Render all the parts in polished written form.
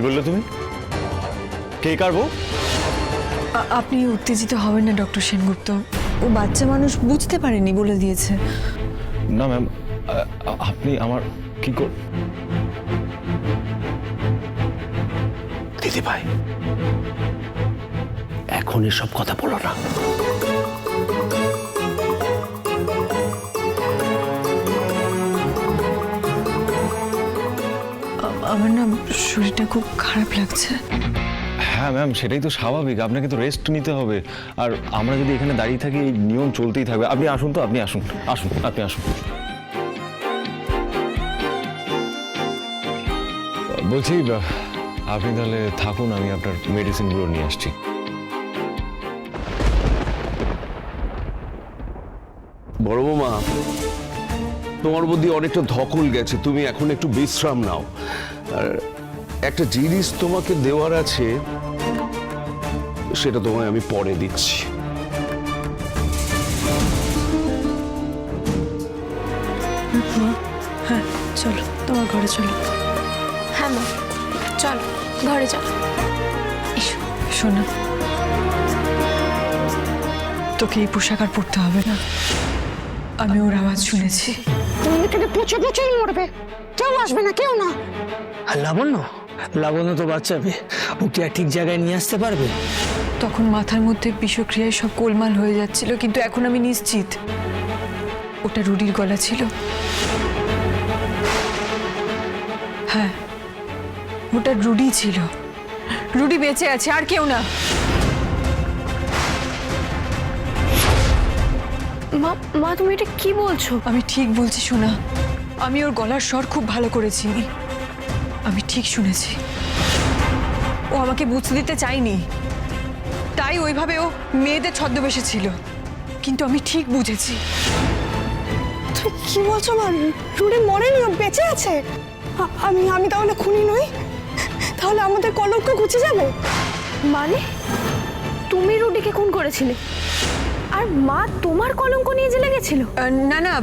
বললে তুমি? কে কারবো? আপনি উত্তেজিত হবেন না ডক্টর সেনগুপ্ত, ও বাচ্চা মানুষ, বুঝতে পারেনি বলে দিয়েছে। না ম্যাম, আপনি আমার কি কর... দিদি ভাই, এখন এসব কথা বলো না। আমার না শরীরটা খুব খারাপ লাগছে। হ্যাঁ ম্যাম, সেটাই তো স্বাভাবিক, আপনাকে তো রেস্ট নিতে হবে। আর আমরা যদি এখানে দাঁড়িয়ে থাকি এই নিয়ম চলতেই থাকবে। আপনি আসুন তো, আপনি আসুন আসুন, আপনি আসুন। বলছি আপনি তাহলে থাকুন, আমি আপনার মেডিসিনগুলো নিয়ে আসছি। বড় বৌমা, তোমার বুদ্ধি অনেকটা ধকল গেছে, তুমি এখন একটু বিশ্রাম নাও। আর একটা জিনিস তোমাকে দেওয়ার আছে, সেটা তোমায় আমি পরে দিচ্ছি। হ্যাঁ চলো, তোমার ঘরে চলো। হ্যাঁ মা, চল ঘরে চল। এসো। শোনা, তোকে এই পোশাক আর পরতে হবে না। আমি ওর আওয়াজ শুনেছি। তুমি এখানে প্রচুর প্রচুর মরবে, কেউ আসবে না, কেউ না। আর লাবণ্য, লাবণ্য তো বাচ্চা মেয়ে, ওকে আর ঠিক জায়গায় নিয়ে আসতে পারবে? তখন মাথার মধ্যে বিষক্রিয়ায় সব গোলমাল হয়ে যাচ্ছিল, কিন্তু এখন আমি নিশ্চিত ওটা রুডির গলা ছিল। হ্যাঁ, ওটা রুডি ছিল। রুডি বেঁচে আছে, আর কেউ না। মা, মা তুমি এটা কি বলছো? আমি ঠিক বলছি শোনা, আমি ওর গলার স্বর খুব ভালো করেছি। আমি ঠিক শুনেছি। ও আমাকে বুঝতে দিতে চায়নি, তাই ওইভাবে ও মেয়েদের ছদ্মবেশে ছিল। কিন্তু আমি ঠিক বুঝেছি। তুমি কি বলছো মা? রুডি মরেনি, ও বেঁচে আছে। আমি তাহলে খুনি নই? তাহলে আমাদের কলঙ্ক ঘুচে যাবে। মানে তুমি রুডিকে খুন করেছিলে, আর মা তোমার কলঙ্ক নিয়ে জেলে গেছিল? না না,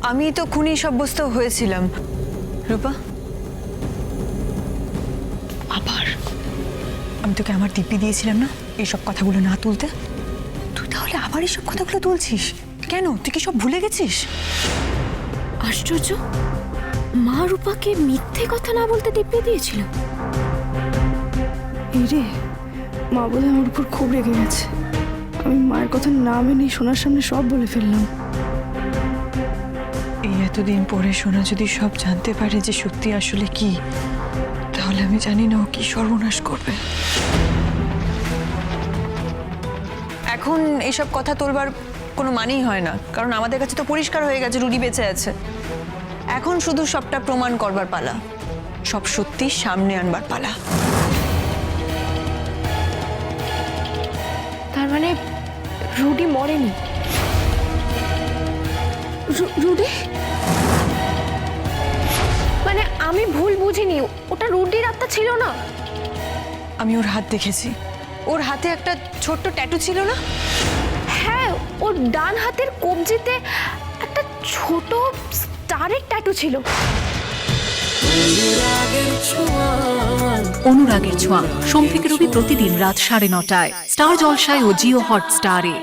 আমি তো খুনি সাব্যস্ত হয়েছিলাম। রূপা, আবার আমি তোকে আমার দিব্যি দিয়েছিলাম না এইসব কথাগুলো না তুলতে? তুই তাহলে আবার এইসব কথাগুলো তুলছিস কেন? তুই কি সব ভুলে গেছিস? আশ্চর্য, মা রূপাকে মিথ্যে কথা না বলতে দিব্যি দিয়েছিল। এই রে, মা বোধহয় আমার উপর খুব রেগে গেছে। আমি মায়ের কথা না মেনে সোনার সামনে সব বলে ফেললাম। এই এতদিন পরে সোনা যদি সব জানতে পারে যে সত্যি আসলে কি, তাহলে আমি জানি না ও কি সর্বনাশ করবে। এখন এইসব কথা তোলবার কোনো মানেই হয় না, কারণ আমাদের কাছে তো পরিষ্কার হয়ে গেছে রুডি বেঁচে আছে। এখন শুধু সবটা প্রমাণ করবার পালা, সব সত্যি সামনে আনবার পালা। তার মানে রুডি মরেনি? রুডি মানে আমি ভুল বুঝিনি, ওটা রুডির আত্মা ছিল না? আমি ওর হাত দেখেছি, ওর হাতে একটা ছোট্ট ট্যাটু ছিল না? হ্যাঁ, ওর ডান হাতের কবজিতে একটা ছোট স্টারের ট্যাটু ছিল। অনুরাগের ছোঁয়া সোম থেকে রবি প্রতিদিন রাত 9:30টায় স্টার জলসায় ও জিও হটস্টারে।